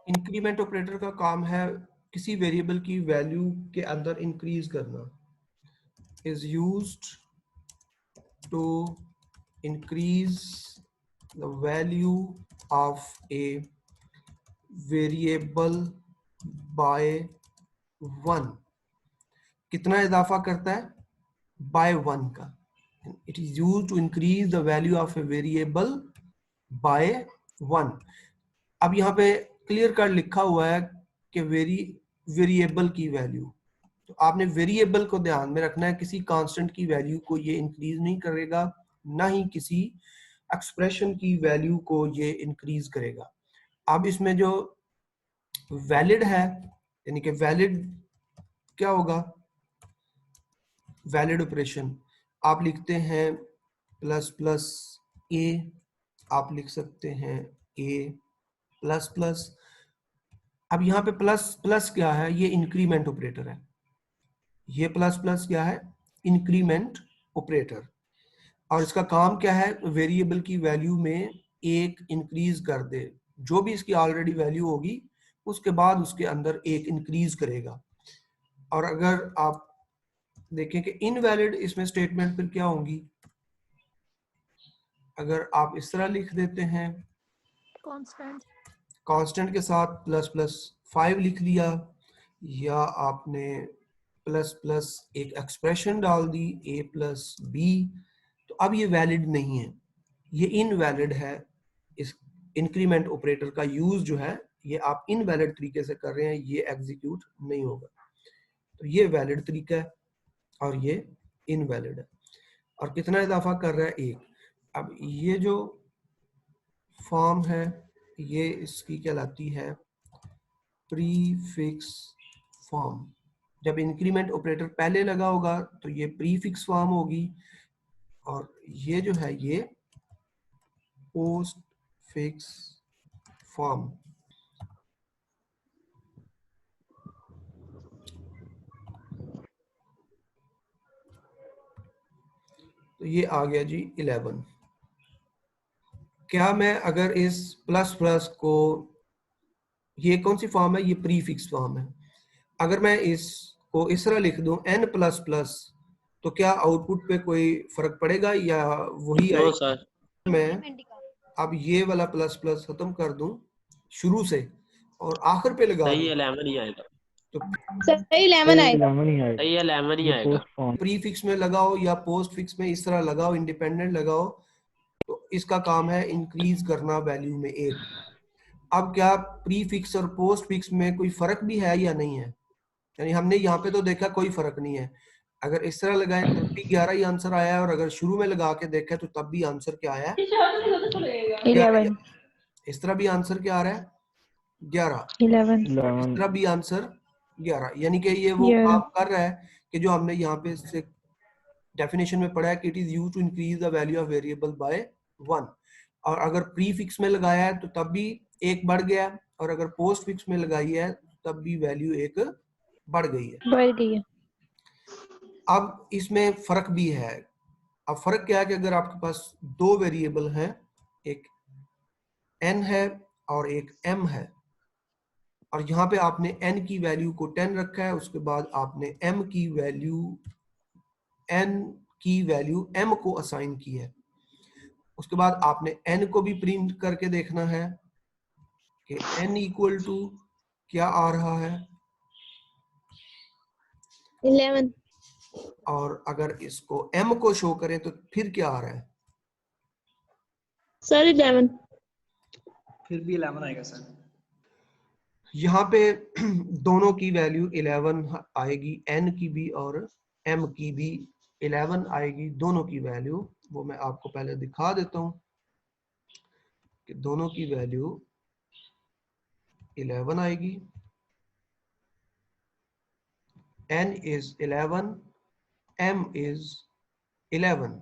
Increment operator का काम है किसी वेरिएबल की वैल्यू के अंदर इंक्रीज करना। Is used to increase the value of a variable by 1। कितना इजाफा करता है? बाय 1 का। It is used to increase the value of a variable by 1। अब यहाँ पे क्लियर कट लिखा हुआ है कि वेरिएबल की वैल्यू, तो आपने वेरिएबल को ध्यान में रखना है, किसी कांस्टेंट की वैल्यू को ये इंक्रीज नहीं करेगा, ना ही किसी एक्सप्रेशन की वैल्यू को ये इंक्रीज करेगा। अब इसमें जो वैलिड है, यानी कि वैलिड क्या होगा? वैलिड ऑपरेशन आप लिखते हैं प्लस प्लस ए, आप लिख सकते हैं ए प्लस प्लस। अब यहाँ पे प्लस प्लस क्या है? ये इंक्रीमेंट ऑपरेटर है। ये प्लस प्लस क्या है? Increment operator. और इसका काम क्या है? वेरिएबल की वैल्यू में एक इंक्रीज कर दे, जो भी इसकी ऑलरेडी वैल्यू होगी उसके बाद उसके अंदर एक इंक्रीज करेगा। और अगर आप देखें कि इनवैलिड इसमें स्टेटमेंट फिर क्या होंगी? अगर आप इस तरह लिख देते हैं कांस्टेंट के साथ प्लस प्लस 5 लिख दिया, या आपने प्लस प्लस एक एक्सप्रेशन डाल दी a प्लस बी, तो अब ये वैलिड नहीं है, ये इनवैलिड है। इस इंक्रीमेंट ऑपरेटर का यूज जो है ये आप इनवैलिड तरीके से कर रहे हैं, ये एग्जीक्यूट नहीं होगा। तो ये वैलिड तरीका है और ये इनवैलिड है। और कितना इजाफा कर रहा है? 1। अब ये जो फॉर्म है ये इसकी कहलाती है प्रीफिक्स फॉर्म। जब इंक्रीमेंट ऑपरेटर पहले लगा होगा तो ये प्रीफिक्स फॉर्म होगी, और ये जो है ये पोस्ट फिक्स फॉर्म। तो ये आ गया जी 11। क्या मैं अगर इस प्लस प्लस को, ये कौन सी फॉर्म है? ये प्रीफिक्स फॉर्म है। अगर मैं इसको इस तरह लिख दूं n प्लस प्लस, तो क्या आउटपुट पे कोई फर्क पड़ेगा या वही नो आएगा? सर। मैं अब ये वाला प्लस प्लस खत्म कर दूं शुरू से और आखिर पे लगा सही दूं, है, 11 ही आएगा। तो सही 11 आएगा। सही है, 11 ही आएगा। प्रीफिक्स में लगाओ या पोस्ट फिक्स में इस तरह लगाओ, इंडिपेंडेंट लगाओ, तो इसका काम है इंक्रीज करना वैल्यू में 1। अब क्या प्रीफिक्स और पोस्ट फिक्स में कोई फर्क भी है या नहीं है? यानी हमने यहाँ पे तो देखा कोई फर्क नहीं है। अगर इस तरह लगाएं तब भी 11 ही आंसर आया है, और अगर शुरू में लगा के देखें तो तब भी आंसर क्या आया है? 11 इस तरह भी आंसर क्या आ रहा है? 11। 11 इस तरह भी आंसर 11। यानी कि ये वो काम कर रहा है कि जो हमने यहाँ पे से डेफिनेशन में पढ़ा है कि it is used to increase the value of variable by 1। और अगर प्री फिक्स में लगाया है तो तब भी 1 बढ़ गया, और अगर पोस्ट फिक्स में लगाई है तब भी वैल्यू 1 बढ़ गई है। बढ़ गई है। अब इसमें फर्क भी है। अब फर्क क्या है कि अगर आपके पास 2 वेरिएबल हैं, एक n है और एक m है, और यहाँ पे आपने n की वैल्यू को 10 रखा है, उसके बाद आपने m की वैल्यू m को असाइन की है, उसके बाद आपने n को भी प्रिंट करके देखना है कि n इक्वल टू क्या आ रहा है, 11 और अगर इसको m को शो करें तो फिर क्या आ रहा है? सर 11 फिर भी 11 आएगा सर। यहाँ पे दोनों की वैल्यू 11 आएगी, n की भी और m की भी 11 आएगी, दोनों की वैल्यू। वो मैं आपको पहले दिखा देता हूँ कि दोनों की वैल्यू 11 आएगी। n is 11, m is 11।